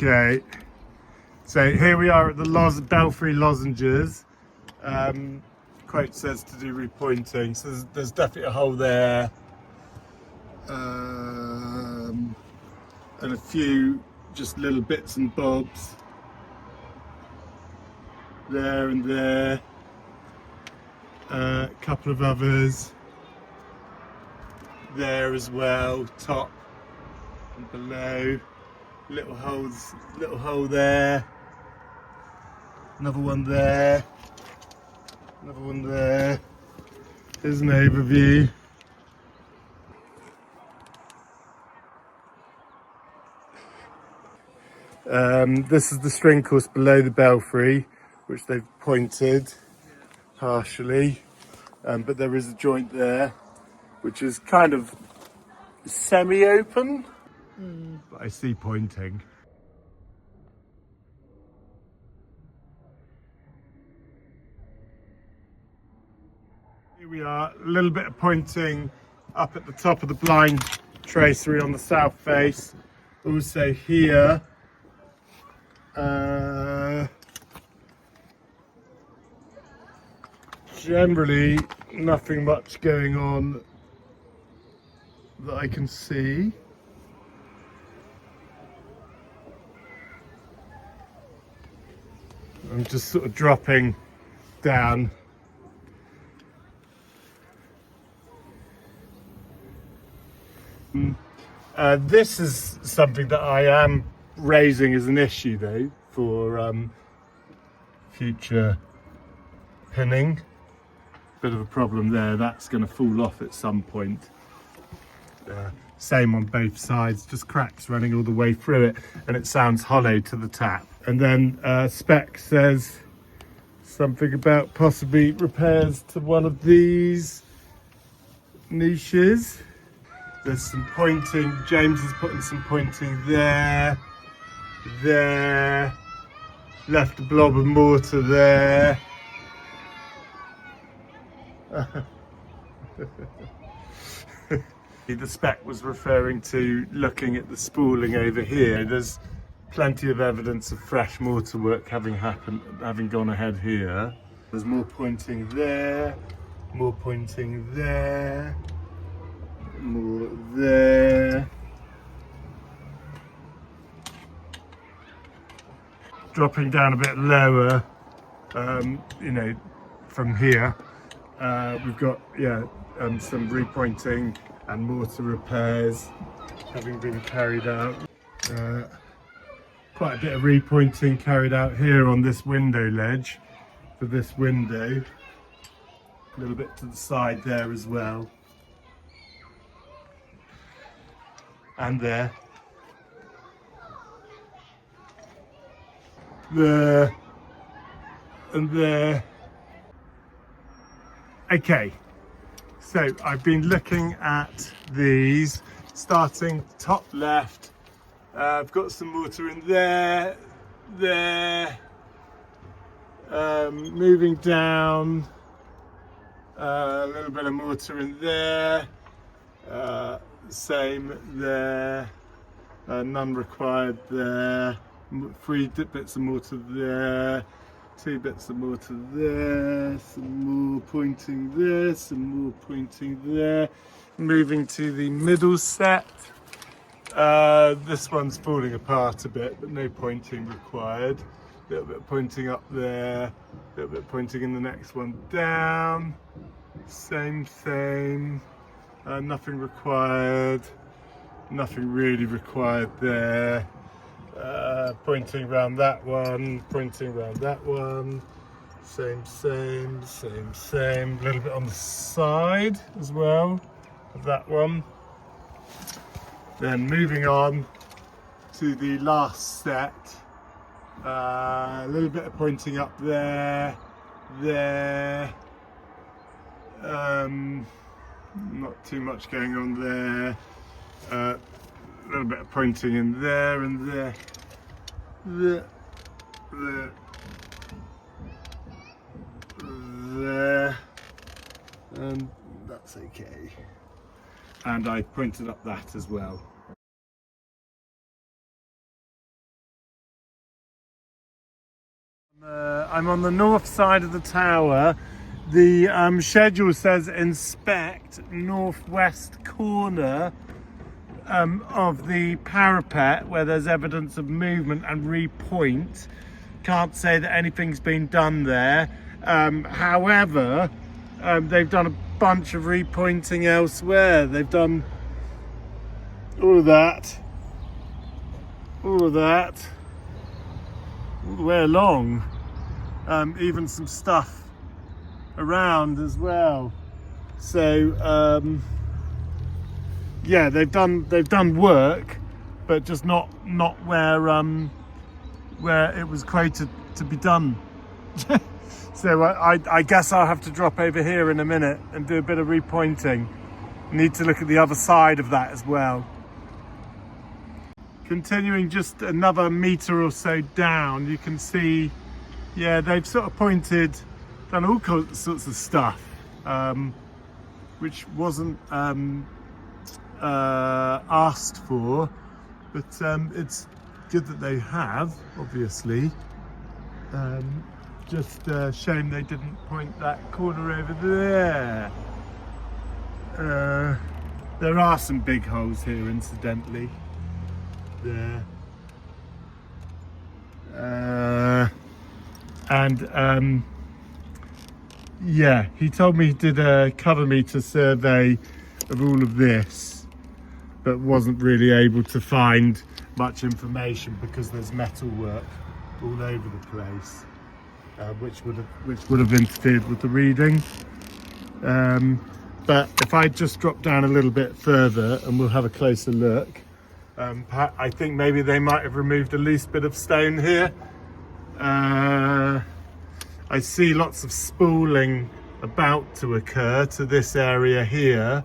Okay, so here we are at the Belfry lozenges. Quote says to do repointing, so there's definitely a hole there, and a few just little bits and bobs there and there, a couple of others there as well, top and below, little hole there, another one there, another one there. Here's an overview. This is the string course below the belfry, which they've pointed partially, but there is a joint there, which is kind of semi-open, but I see pointing. Here we are, a little bit of pointing up at the top of the blind tracery on the south face. Also here, generally nothing much going on that I can see. I'm just sort of dropping down. This is something that I am raising as an issue though for future pinning. Bit of a problem there, that's going to fall off at some point. Same on both sides, just cracks running all the way through it, and it sounds hollow to the tap. And then spec says something about possibly repairs to one of these niches. There's some pointing, James is putting some pointing there, left a blob of mortar there. The spec was referring to looking at the spooling over here. There's plenty of evidence of fresh mortar work having gone ahead here. There's more pointing there, more pointing there, more there. Dropping down a bit lower, from here, we've got some repointing and mortar repairs having been carried out. Quite a bit of repointing carried out here on this window ledge for this window. A little bit to the side there as well. And there. There. And there. Okay. So I've been looking at these, starting top left. I've got some mortar in there, moving down, a little bit of mortar in there, same there, none required there, 3 bits of mortar there, 2 bits of mortar there, some more pointing there, some more pointing there. Moving to the middle set. This one's falling apart a bit, but no pointing required. A little bit of pointing up there, a little bit of pointing in the next one down. Same, nothing required, nothing really required there. Pointing around that one, pointing around that one, same, a little bit on the side as well of that one. Then moving on to the last set, a little bit of pointing up there, not too much going on there, a little bit of pointing in there and there. There, and that's okay. And I pointed up that as well. I'm on the north side of the tower. The schedule says inspect northwest corner of the parapet where there's evidence of movement and repoint. Can't say that anything's been done there. However, they've done a bunch of repointing elsewhere. They've done all of that, all the way along. Even some stuff around as well. So yeah, they've done work, but just not where it was quoted to be done. So I guess I'll have to drop over here in a minute and do a bit of repointing. Need to look at the other side of that as well. Continuing just another metre or so down, you can see, yeah, they've sort of done all sorts of stuff, which wasn't asked for, but it's good that they have, obviously. Just a shame they didn't point that corner over there. There are some big holes here, incidentally. There. And yeah, he told me he did a cover meter survey of all of this, but wasn't really able to find much information because there's metalwork all over the place, which would have interfered with the reading. But if I just drop down a little bit further and we'll have a closer look, I think maybe they might have removed a loose bit of stone here. I see lots of spooling about to occur to this area here.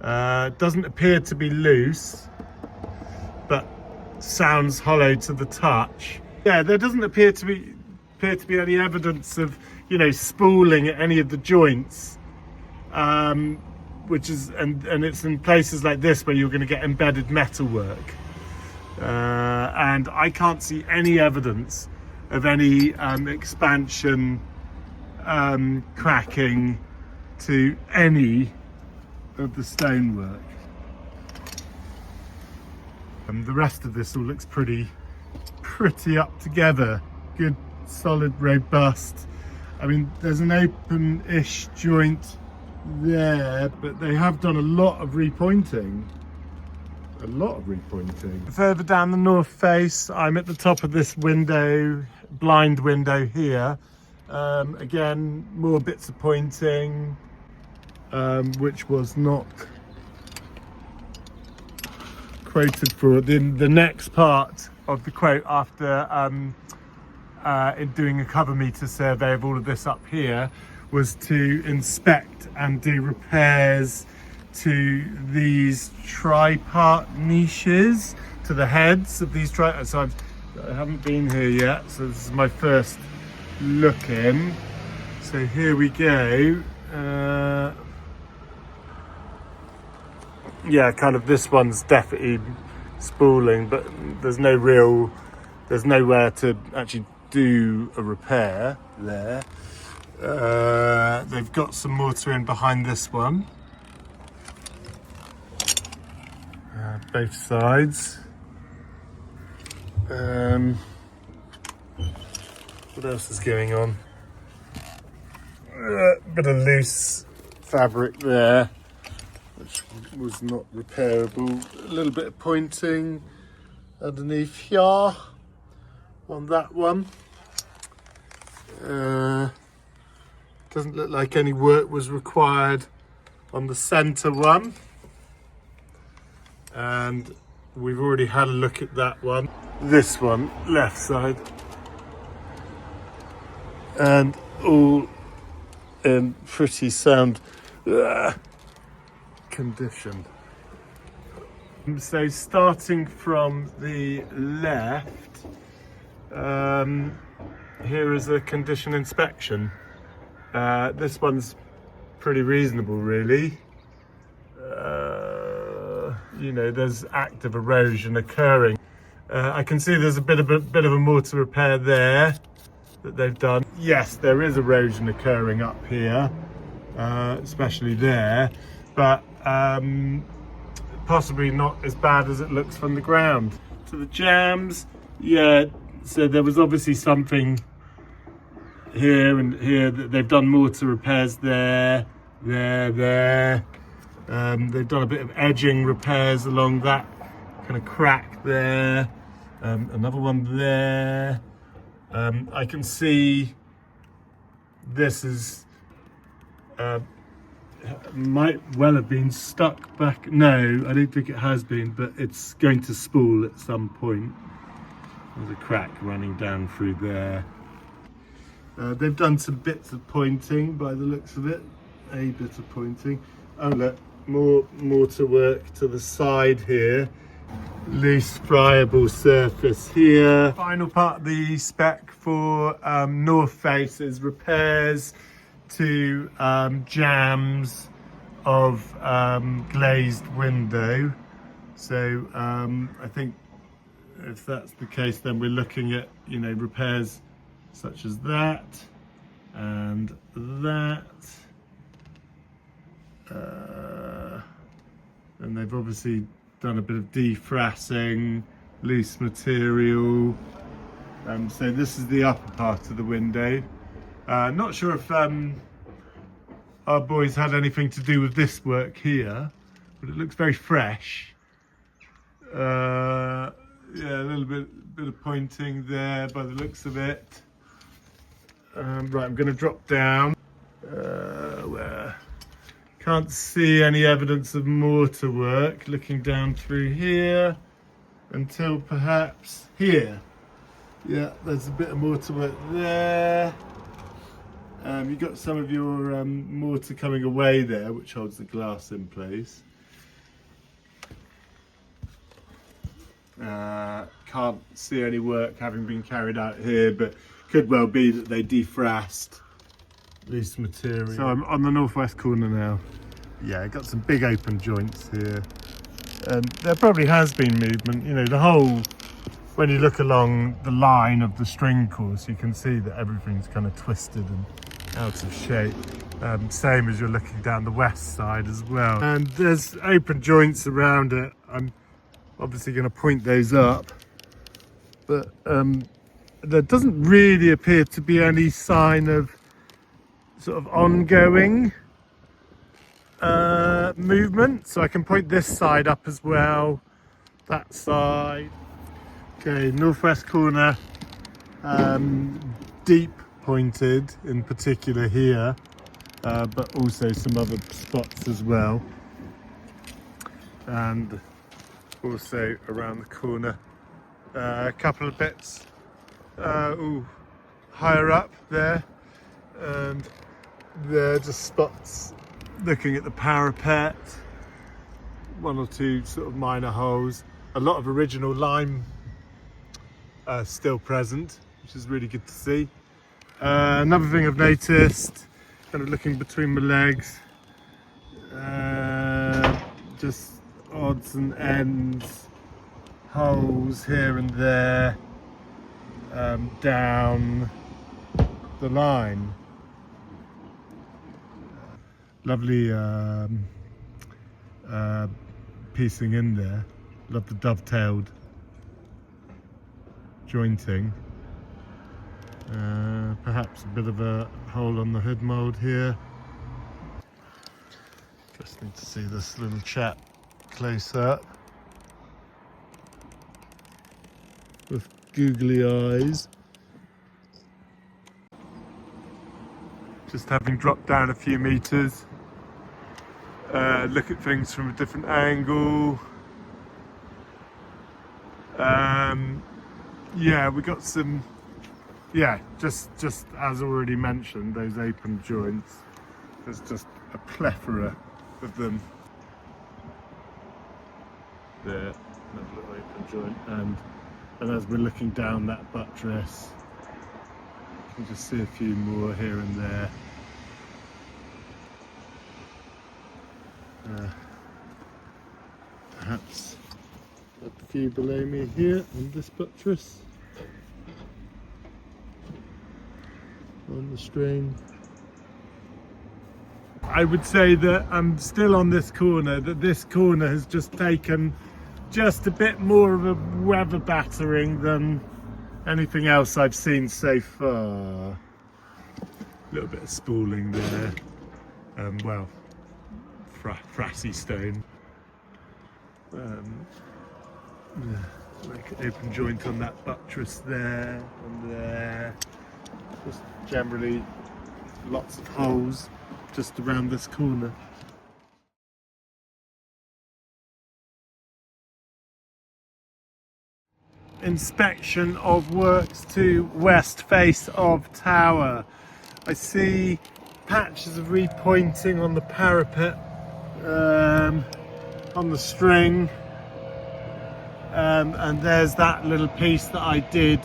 Doesn't appear to be loose, but sounds hollow to the touch. Yeah, there doesn't appear to be any evidence of, spooling at any of the joints, which is and it's in places like this where you're going to get embedded metalwork, and I can't see any evidence of any expansion, cracking to any of the stonework. The rest of this all looks pretty up together. Good, solid, robust. I mean, there's an open-ish joint there, but they have done a lot of repointing. Further down the north face, I'm at the top of this window, blind window here. Again, more bits of pointing, which was not quoted for. The next part of the quote after in doing a cover meter survey of all of this up here was to inspect and do repairs to these tripart niches, to the heads of these so I haven't been here yet, so this is my first look in. So here we go. Yeah, kind of this one's definitely spooling, but there's nowhere to actually do a repair there. They've got some mortar in behind this one, both sides. What else is going on? Bit of loose fabric there, which was not repairable. A little bit of pointing underneath here on that one. Doesn't look like any work was required on the center one, and we've already had a look at that one. This one, left side, and all in pretty sound condition. So starting from the left, here is a condition inspection. This one's pretty reasonable, really. There's active erosion occurring. I can see there's a bit of a mortar repair there. that they've done. Yes, there is erosion occurring up here, especially there, but possibly not as bad as it looks from the ground. To the jams, yeah, so there was obviously something here and here that they've done mortar repairs there. They've done a bit of edging repairs along that kind of crack there. Another one there. I can see this is might well have been stuck back. No, I don't think it has been, but it's going to spool at some point. There's a crack running down through there. They've done some bits of pointing by the looks of it. A bit of pointing. Oh look, more mortar work to the side here. Loose friable surface here. Final part of the spec for north face is repairs to jams of glazed window. So I think if that's the case, then we're looking at, you know, repairs such as that and that. And they've obviously done a bit of defrassing, loose material. So this is the upper part of the window. Not sure if our boys had anything to do with this work here, but it looks very fresh. Yeah, a little bit of pointing there by the looks of it. Right, I'm going to drop down. Where? Can't see any evidence of mortar work looking down through here until perhaps here. Yeah, there's a bit of mortar work there. You've got some of your mortar coming away there, which holds the glass in place. Can't see any work having been carried out here, but could well be that they defrasted loose material. So I'm on the northwest corner now. Yeah, got some big open joints here. There probably has been movement, you know, the whole, when you look along the line of the string course, you can see that everything's kind of twisted and out of shape. Same as you're looking down the west side as well. And there's open joints around it. I'm obviously going to point those up, but there doesn't really appear to be any sign of sort of ongoing movement. So I can point this side up as well, that side. Okay, northwest corner, deep pointed in particular here, but also some other spots as well, and also around the corner a couple of bits higher up there, and they're just spots looking at the parapet. One or two sort of minor holes. A lot of original lime still present, which is really good to see. Another thing I've noticed, kind of looking between my legs, just odds and ends, holes here and there, down the line. Lovely piecing in there. Love the dovetailed jointing. Perhaps a bit of a hole on the hood mould here. Interesting to see this little chap close up with googly eyes. Just having dropped down a few meters, look at things from a different angle. Yeah, we got some, yeah, just as already mentioned, those open joints. There's just a plethora of them. There, another little open joint, and as we're looking down that buttress, you can just see a few more here and there. Perhaps a few below me here on this buttress. on the string. I would say that I'm still on this corner, that this corner has just taken just a bit more of a weather battering than anything else I've seen so far. A little bit of spooling there, well, frassy stone. Like an open joint on that buttress there and there. Just generally lots of holes just around this corner. Inspection of works to west face of tower. I see patches of repointing on the parapet, on the string, and there's that little piece that I did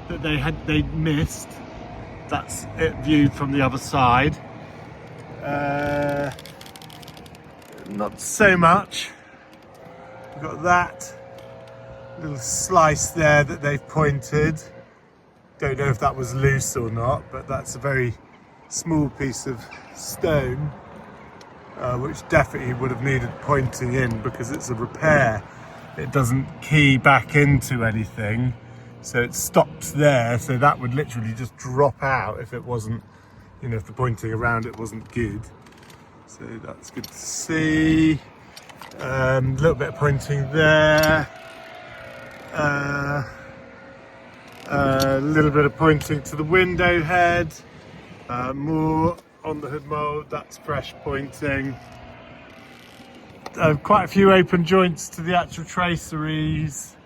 that they'd missed. That's it viewed from the other side. Not so much. We've got that little slice there that they've pointed. Don't know if that was loose or not, but that's a very small piece of stone, which definitely would have needed pointing in because it's a repair. It doesn't key back into anything, so it stops there, so that would literally just drop out if it wasn't, you know, if the pointing around it wasn't good. So that's good to see. A little bit of pointing there. A little bit of pointing to the window head. More on the hood mould, that's fresh pointing. Quite a few open joints to the actual traceries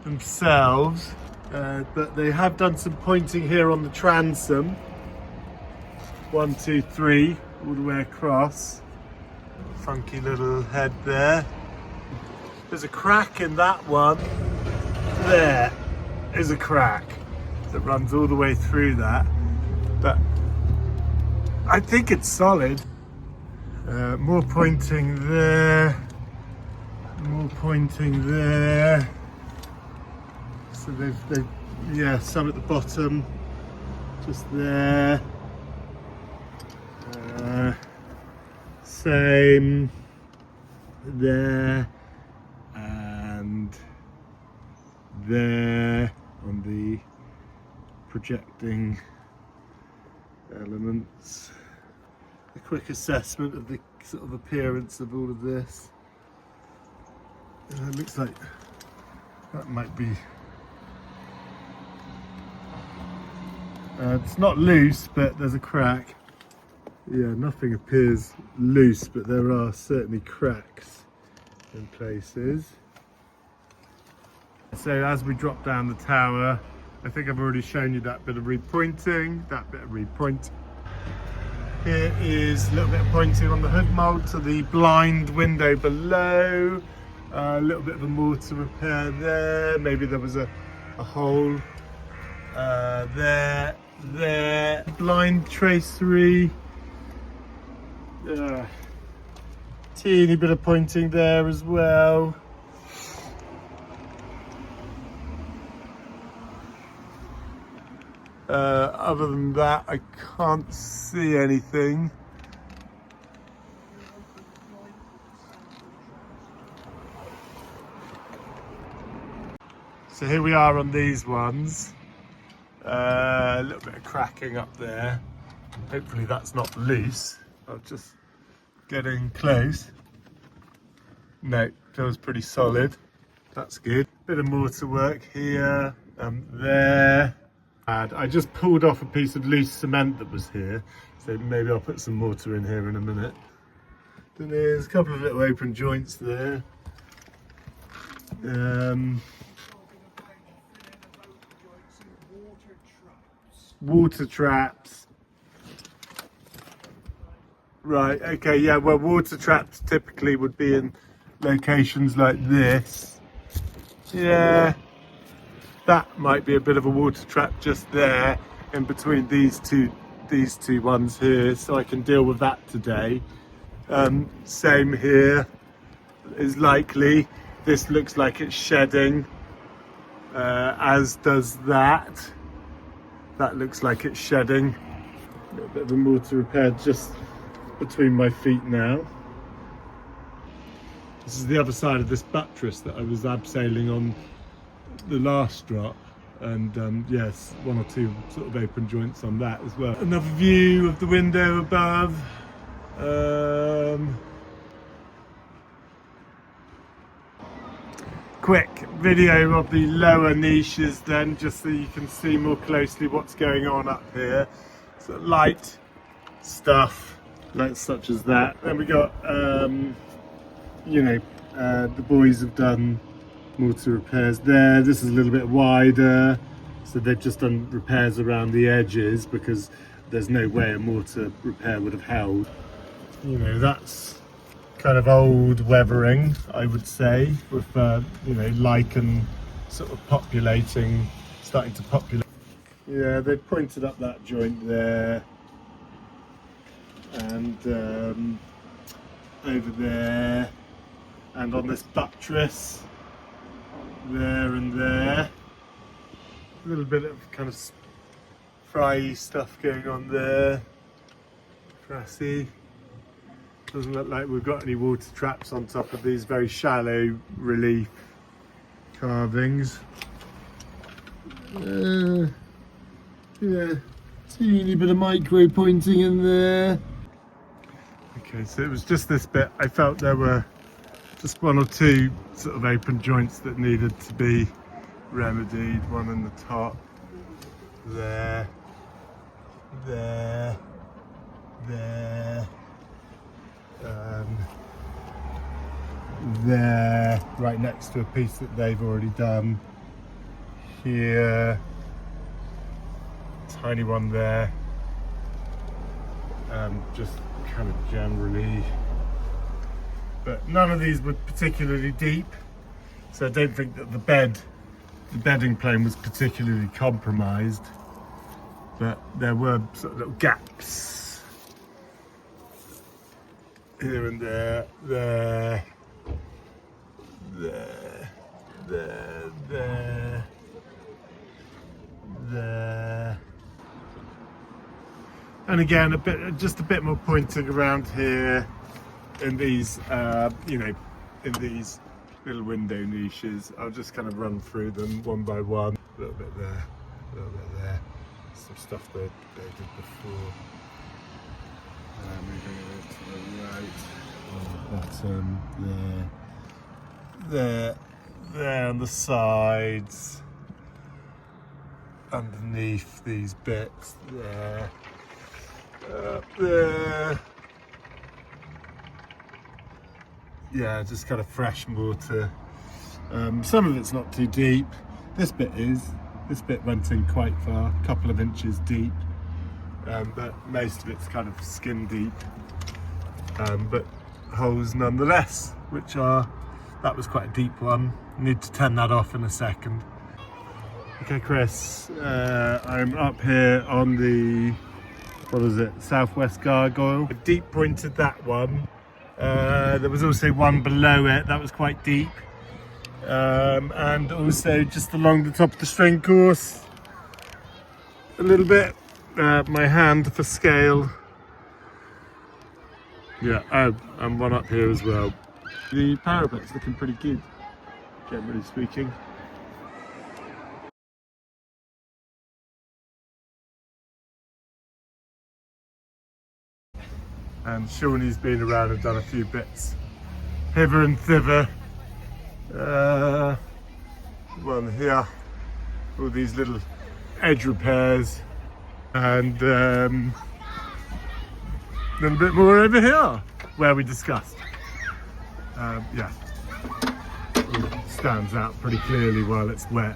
themselves, but they have done some pointing here on the transom. 1, 2, 3, all the way across. Funky little head there. There's a crack in that one. There is a crack that runs all the way through that, but I think it's solid. More pointing there, more pointing there. So they've yeah, some at the bottom, just there. Same there and there on the projecting elements. A quick assessment of the sort of appearance of all of this. It looks like that might be, it's not loose, but there's a crack. Yeah, nothing appears loose, but there are certainly cracks in places. So as we drop down the tower, I think I've already shown you that bit of repointing, that bit of repoint. Here is a little bit of pointing on the hood mould to the blind window below. A little bit of a mortar repair there. Maybe there was a hole there. Blind tracery. Teeny bit of pointing there as well. Other than that, I can't see anything. So here we are on these ones. A little bit of cracking up there. Hopefully that's not loose. I'm just getting close. No, feels pretty solid. That's good. Bit of mortar work here, there. I just pulled off a piece of loose cement that was here, so maybe I'll put some mortar in here in a minute. Then there's a couple of little open joints there. Water traps. Right, okay, yeah, well, water traps typically would be in locations like this. Yeah, that might be a bit of a water trap just there in between these two ones here, so I can deal with that today. Same here is likely. This looks like it's shedding, as does that. That looks like it's shedding. A bit of a mortar repair just between my feet now. This is the other side of this buttress that I was abseiling on the last drop, and yes, one or two sort of open joints on that as well. Another view of the window above. Quick video of the lower niches then, just so you can see more closely what's going on up here. So light stuff, like such as that. Then we got, you know, the boys have done mortar repairs there. This is a little bit wider, so they've just done repairs around the edges because there's no way a mortar repair would have held. You know, that's kind of old weathering, I would say, with you know, lichen sort of starting to populate. Yeah, they've pointed up that joint there, and over there, and on this buttress there and there. A little bit of kind of fry stuff going on there, frassy. Doesn't look like we've got any water traps on top of these very shallow relief carvings. Yeah, teeny bit of micro pointing in there. Okay, so it was just this bit. I felt there were just one or two sort of open joints that needed to be remedied. One in the top, there, there, there, right next to a piece that they've already done. Here, tiny one there, just kind of generally, but none of these were particularly deep, so I don't think that the bedding plane was particularly compromised, but there were sort of little gaps here and there, there, and again just a bit more pointing around here in these, you know, in these little window niches. I'll just kind of run through them one by one. A little bit there, a little bit there. Some stuff they did before. Moving over to the right, bottom, there on the sides, underneath these bits, there, up there. Yeah, just kind of fresh mortar. Some of it's not too deep. This bit went in quite far, a couple of inches deep. But most of it's kind of skin deep, but holes nonetheless, that was quite a deep one. Need to turn that off in a second. Okay, Chris, I'm up here on the, what is it, southwest gargoyle. I deep pointed that one. There was also one below it that was quite deep, and also just along the top of the string course a little bit. My hand for scale. Yeah, and one up here as well. The parapet's looking pretty good, generally speaking. And Shawnee's been around and done a few bits hither and thither. One here, all these little edge repairs. And a little bit more over here where we discussed. Yeah, it stands out pretty clearly while it's wet.